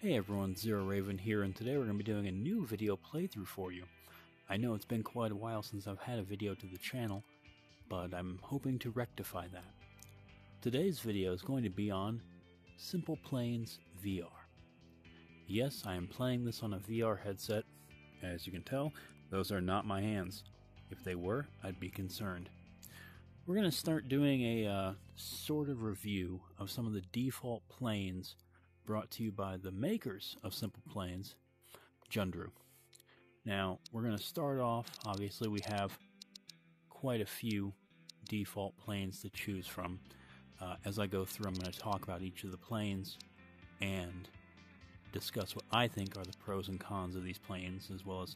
Hey everyone, Zero Raven here, and today we're going to be doing a new video playthrough for you. I know it's been quite a while since I've had a video to the channel, but I'm hoping to rectify that. Today's video is going to be on SimplePlanes VR. Yes, I am playing this on a VR headset. As you can tell, those are not my hands. If they were, I'd be concerned. We're going to start doing a sort of review of some of the default planes brought to you by the makers of SimplePlanes, Jundru. Now, we're going to start off, obviously we have quite a few default planes to choose from. As I go through, I'm going to talk about each of the planes and discuss what I think are the pros and cons of these planes, as well as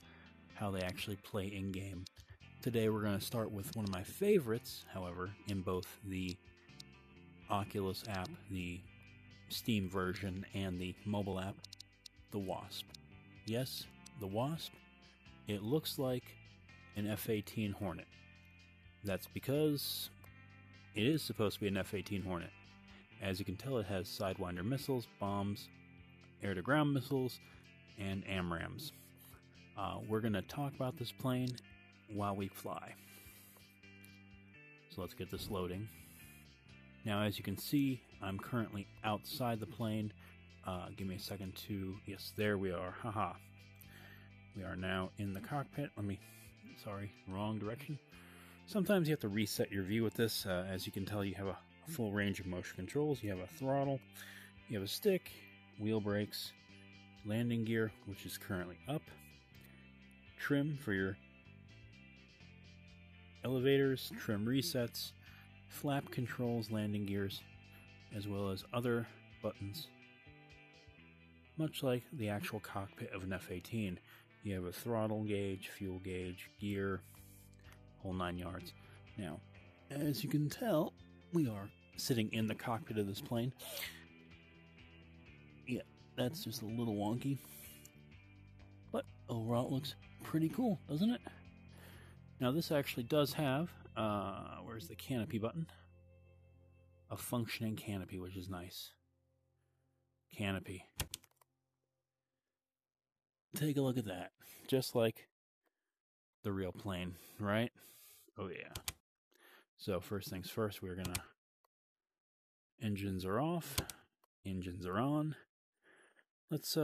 how they actually play in-game. Today we're going to start with one of my favorites, however, in both the Oculus app, the Steam version, and the mobile app, the Wasp. Yes, the Wasp. It looks like an F-18 Hornet. That's because it is supposed to be an F-18 Hornet. As you can tell, it has Sidewinder missiles, bombs, air-to-ground missiles, and AMRAAMs. We're going to talk about this plane while we fly. So let's get this loading. Now, as you can see, I'm currently outside the plane. Give me a second to... Yes, there we are. Haha. We are now in the cockpit. Sorry, wrong direction. Sometimes you have to reset your view with this. As you can tell, you have a full range of motion controls. You have a throttle, you have a stick, wheel brakes, landing gear, which is currently up, trim for your elevators, trim resets, flap controls, landing gears, as well as other buttons. Much like the actual cockpit of an F-18, you have a throttle gauge, fuel gauge, gear, whole 9 yards. Now, as you can tell, we are sitting in the cockpit of this plane. Yeah, that's just a little wonky, but overall it looks pretty cool, doesn't it? Now, this actually does have, where's the canopy button? A functioning canopy, which is nice. Canopy. Take a look at that. Just like the real plane, right? Oh, yeah. So, first things first, we're gonna... Engines are off. Engines are on. Let's,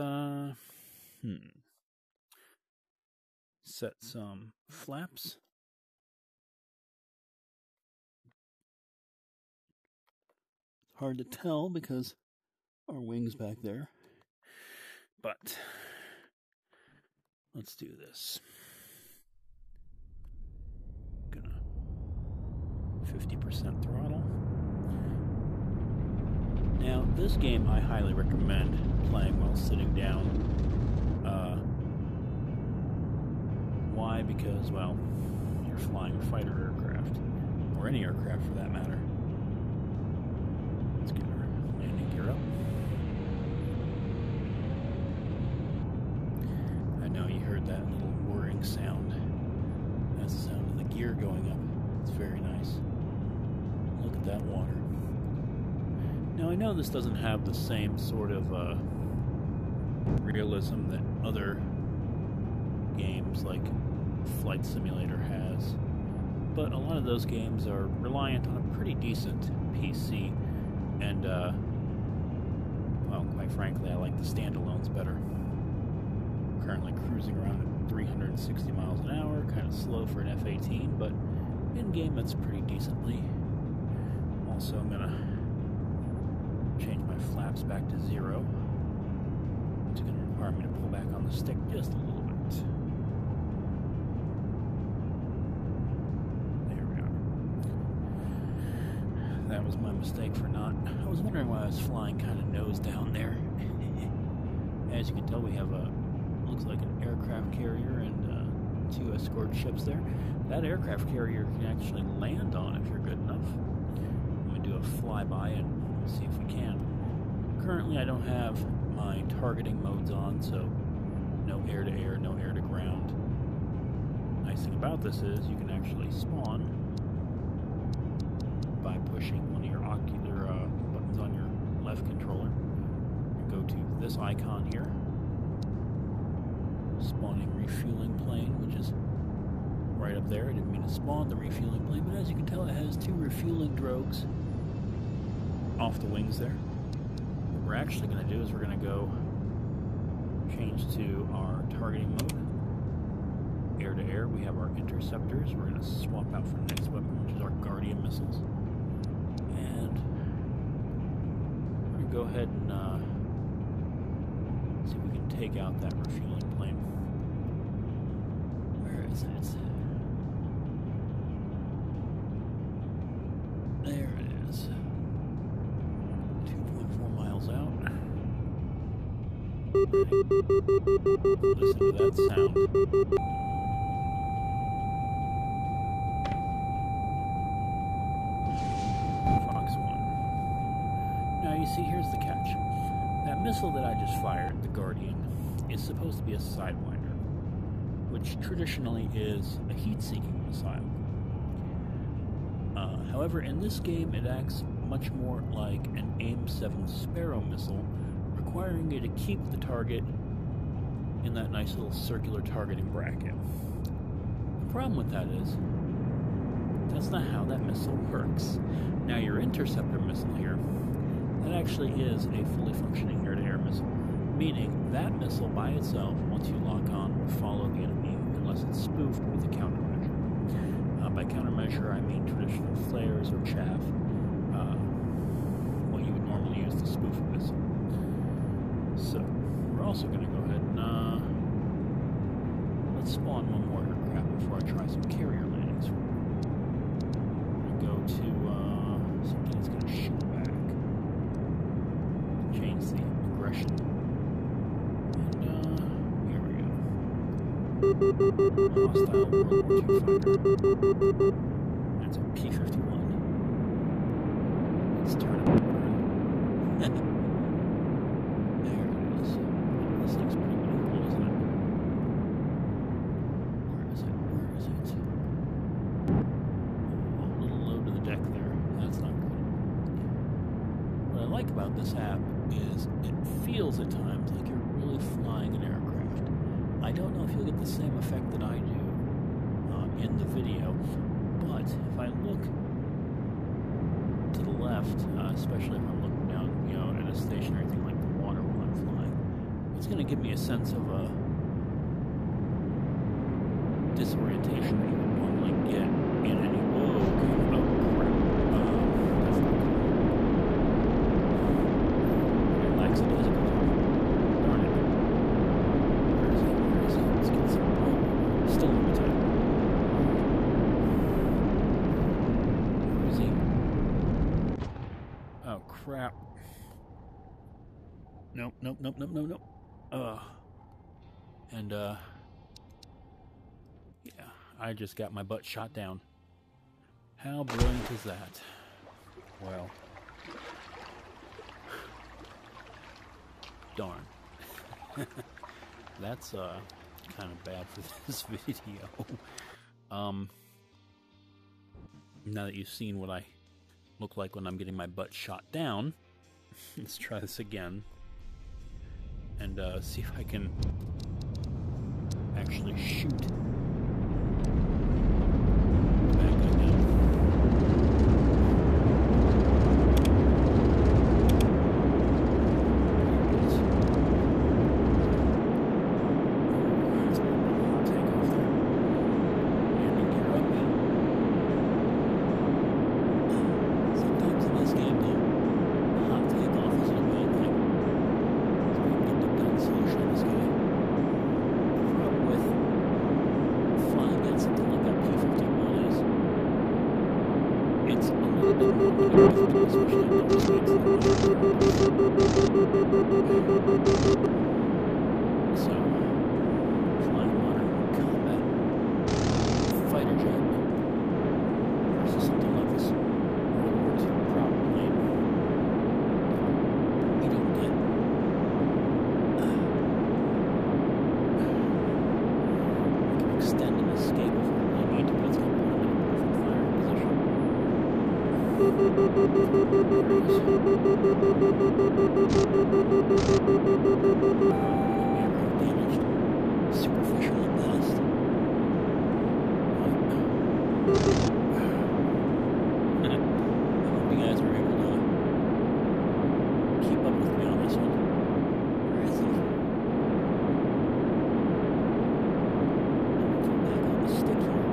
set some flaps. Hard to tell because our wing's back there, but let's do this. Gonna 50% throttle. Now, this game I highly recommend playing while sitting down. Why? Because, well, you're flying a fighter aircraft, or any aircraft for that matter. Let's get our landing gear up. I know you heard that little whirring sound. That's the sound of the gear going up. It's very nice. Look at that water. Now, I know this doesn't have the same sort of realism that other games like Flight Simulator has, but a lot of those games are reliant on a pretty decent PC, and well, quite frankly, I like the standalones better. I'm currently cruising around at 360 miles an hour, kind of slow for an F-18, but in-game that's pretty decently. Also, I'm gonna change my flaps back to 0. It's gonna require me to pull back on the stick just a little bit. That was my mistake for not... I was wondering why I was flying kind of nose down there. As you can tell, we have a... looks like an aircraft carrier and 2 escort ships there. That aircraft carrier can actually land on if you're good enough. I'm going to do a flyby and see if we can. Currently, I don't have my targeting modes on, so no air-to-air, no air-to-ground. Nice thing about this is you can actually spawn by pushing one of your ocular buttons on your left controller. You go to this icon here. Spawning refueling plane, which is right up there. I didn't mean to spawn the refueling plane, but as you can tell, it has 2 refueling drogues off the wings there. What we're actually going to do is we're going to go change to our targeting mode. Air to air, we have our interceptors. We're going to swap out for the next weapon, which is our Guardian missiles. And we're going to go ahead and see if we can take out that refueling plane. Where is it? There it is. 2.4 miles out. Listen to that sound. Fox 1. Now you see, here's the catch. That missile that I just fired, the Guardian, is supposed to be a Sidewinder, which traditionally is a heat-seeking missile. However, in this game, it acts much more like an AIM-7 Sparrow missile, requiring you to keep the target in that nice little circular targeting bracket. The problem with that is, that's not how that missile works. Now, your interceptor missile here, that actually is a fully functioning air-to-air missile, meaning that missile by itself, once you lock on, will follow the enemy unless it's spoofed with a countermeasure. By countermeasure, I mean traditional flares or chaff, what you would normally use to spoof a missile. So, we're also going to go ahead and let's spawn one more aircraft before I try some carrier landings. We're going to go to something that's going to shoot back. Change the aggression. And here we go. Hostile World War II fighter. That's a P-51. Let's turn it over. There it is. This looks pretty cool, isn't it? Where is it? Where is it? Oh, a little low to the deck there. That's not good. What I like about this app is it feels at times like you're really flying an aircraft. I don't know if you'll get the same effect that I do in the video, but if I look to the left, especially if I'm looking down, at a stationary thing like the water while I'm flying, it's going to give me a sense of a disorientation that you would normally get in any. Whoa, crap. That's not good. Relax it is. Darn it. Where is it? Where is it? Let's get some. Still limited. Where is he? Oh, crap. Nope. And, yeah, I just got my butt shot down. How brilliant is that? Well, darn. That's, kind of bad for this video. Now that you've seen what I look like when I'm getting my butt shot down, let's try this again. And see if I can actually shoot the bad guy down. That's a hot takeoff there. Landing gear up. Sometimes in this game, though, hot takeoff isn't a bad thing. Solution in this game. The problem with flying at something like that P-51 is it's a little bit more difficult, especially in those states that so, flying modern combat fighter jet versus something like this World War II prop plane, you don't get extend and escape if you really need to, but it's going to put them in a perfect firing position. There it is. damaged. Superficial at best. I hope you guys are able to keep up with me on this one. Where is he? Back on the stick here.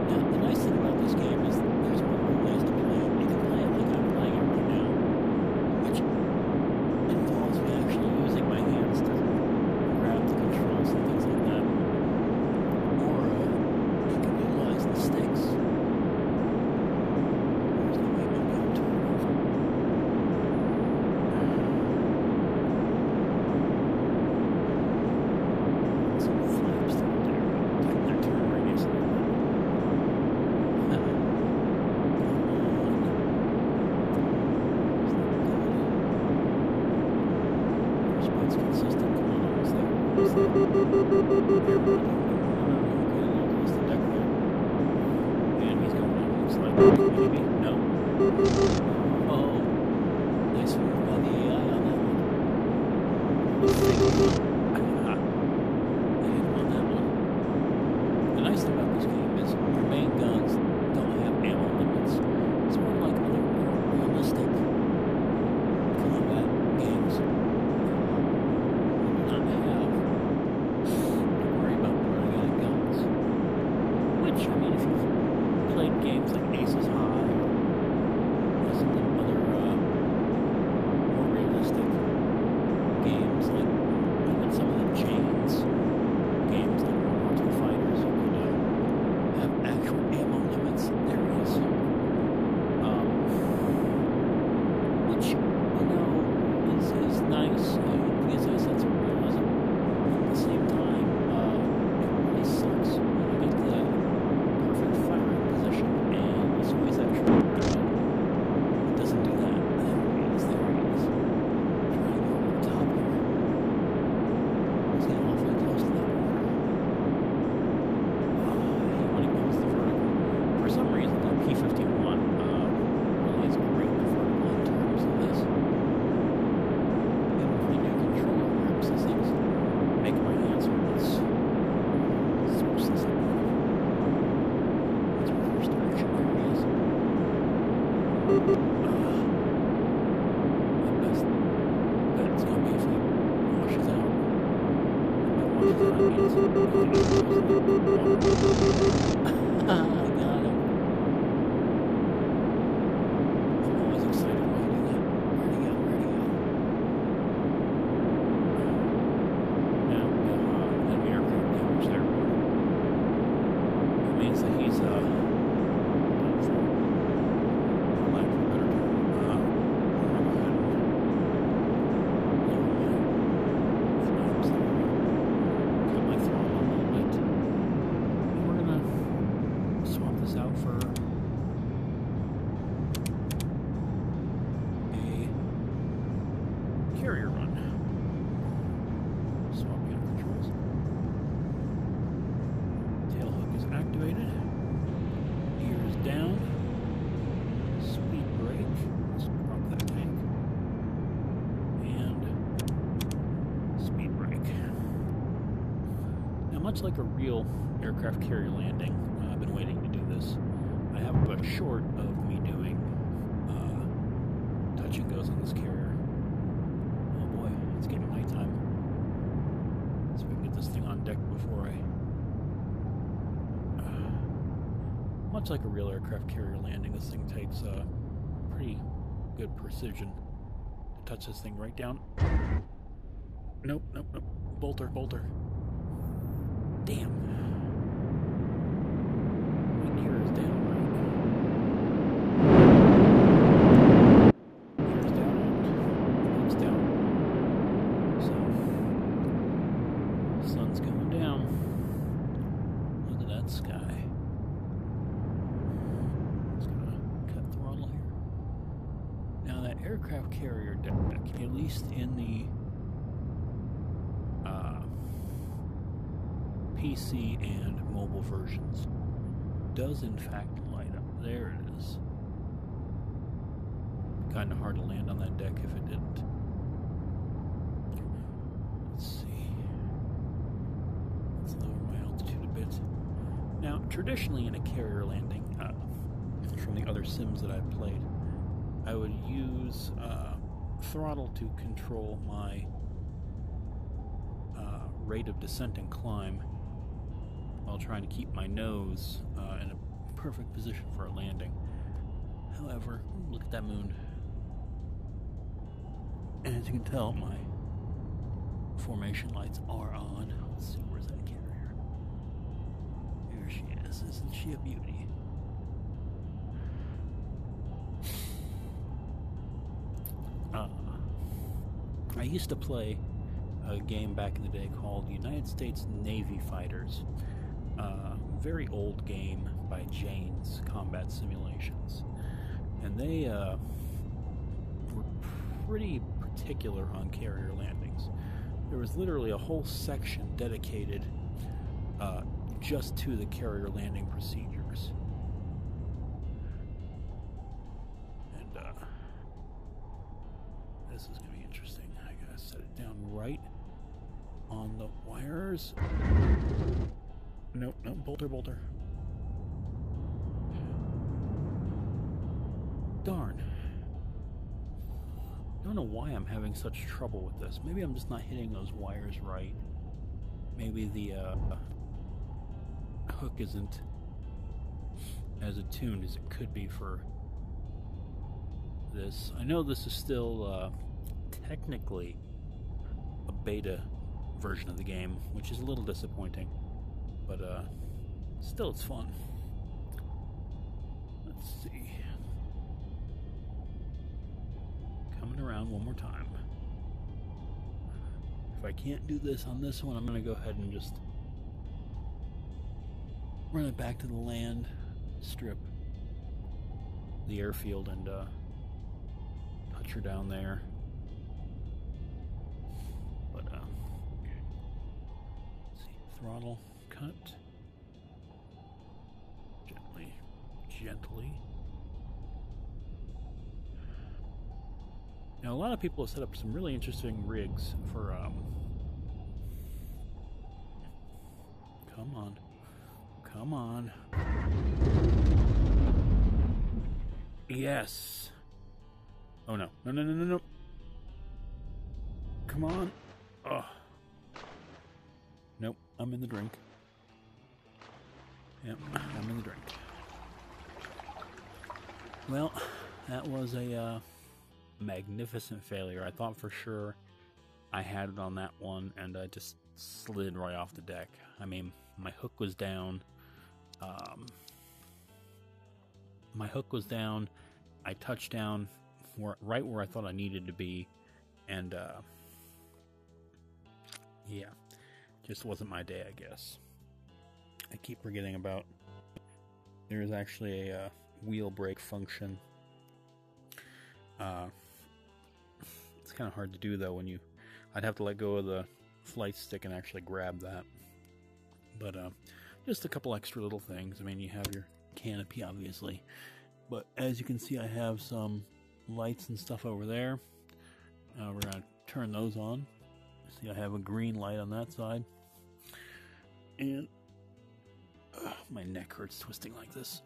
Now, the nice thing about this game is there's multiple ways to play it. You can play it like I'm playing it right now, which involves me actually using my hands to grab the controls and things like that. Or you can utilize the sticks. There's no way I'm going to turn over. Some flaps through there. Tighten their turn radius a little bit. Speed's consistent. Come on, almost there. Almost there. There we go. Close the deck there. And he's going up. Looks like maybe. No. Oh. Nice move by the AI on that one. I hit him on that one. The nice thing about this game is your main guns don't have ammo limits. It's more like other more realistic combat games. You do not have to worry about running out of guns. Which, I mean, if you've played games like Aces High or some of the other more realistic games, like even some of the Chains games like World War II Fighters, you could have actual ammo limits. There it is. Which, you know, is nice. It gives you a sense of realism. At the same time, it really sucks when you get to that perfect firing position and you squeeze that trigger. It doesn't do that. There he is. There he is. Trying to go over the top here. He's getting awfully close to that water. When he goes the vertical. For some reason, that P-51 really is great in the vertical in terms of this. Even with the new controller grips, this thing's making my hands hurt. Let's switch this up. Let's reverse direction. There he is. My best bet is going to be if he washes out. If I wash out, I got him. I'm always excited when I do that. Where'd he go? Now, enemy aircraft damage there. That means that he's, done for. For lack of a better term. I'm going to go ahead and lower my flames there. Cut my throttle a little bit. And we're going to swap this out for a carrier run. Swapping out controls. Tail hook is activated. Gear is down. Speed brake. Let's drop that tank. And speed brake. Now, much like a real aircraft carrier landing, I've been waiting to do this. I have a short of me doing touch and goes on this carrier. Oh boy, it's getting nighttime. So we can get this thing on deck before much like a real aircraft carrier landing, this thing takes pretty good precision to touch this thing right down. Nope. Bolter. Damn. My gear is down, right? Gear is down. It's down. So, sun's going down. Look at that sky. Just gonna cut throttle here. Now that aircraft carrier deck, at least in the PC and mobile versions, does in fact light up. There it is. Kind of hard to land on that deck if it didn't. traditionally in a carrier landing, from the other sims that I've played, I would use throttle to control my rate of descent and climb while trying to keep my nose in a perfect position for a landing. However, look at that moon. And as you can tell, my formation lights are on. Let's see, where's that carrier? There she is. Isn't she a beauty? I used to play a game back in the day called United States Navy Fighters. Very old game by Jane's Combat Simulations. And they were pretty particular on carrier landings. There was literally a whole section dedicated just to the carrier landing procedures. And this is going to be interesting. I gotta set it down right on the wires. Nope, bolter. Darn. I don't know why I'm having such trouble with this. Maybe I'm just not hitting those wires right. Maybe the hook isn't as attuned as it could be for this. I know this is still technically a beta version of the game, which is a little disappointing, but still it's fun. Let's see. Coming around one more time. If I can't do this on this one, I'm going to go ahead and just run it back to the land strip, the airfield, and touch her down there. But let's see, throttle cut gently. Now, a lot of people have set up some really interesting rigs for come on. Yes. Oh no. No. Come on. Oh. Nope, I'm in the drink. Yep, I'm in the drink. Well, that was a magnificent failure. I thought for sure I had it on that one, and I just slid right off the deck. I mean, my hook was down. I touched down right where I thought I needed to be, and yeah, just wasn't my day, I guess. I keep forgetting about there is actually a wheel brake function. It's kind of hard to do though when I'd have to let go of the flight stick and actually grab that. But just a couple extra little things. I mean, you have your canopy obviously, but as you can see, I have some lights and stuff over there. We're gonna turn those on. See, I have a green light on that side, and my neck hurts twisting like this.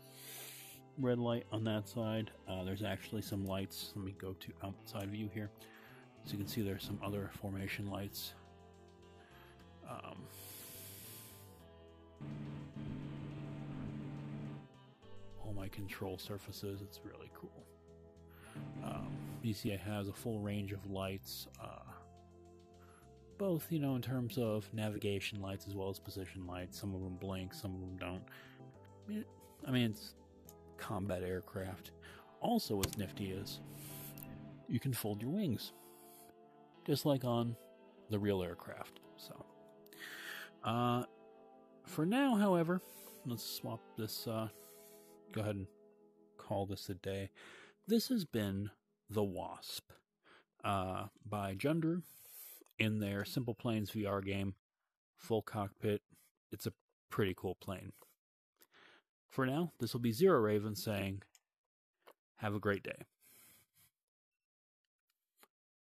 Red light on that side. There's actually some lights. Let me go to outside view here, so you can see there's some other formation lights. All my control surfaces. It's really cool. BCA has a full range of lights, both, in terms of navigation lights as well as position lights. Some of them blink, some of them don't. I mean, it's combat aircraft. Also, what's nifty is you can fold your wings, just like on the real aircraft. So, for now, however, let's swap this. Go ahead and call this a day. This has been the Wasp by Jundru in their SimplePlanes VR game, full cockpit. It's a pretty cool plane. For now, this will be Zero Raven saying, have a great day.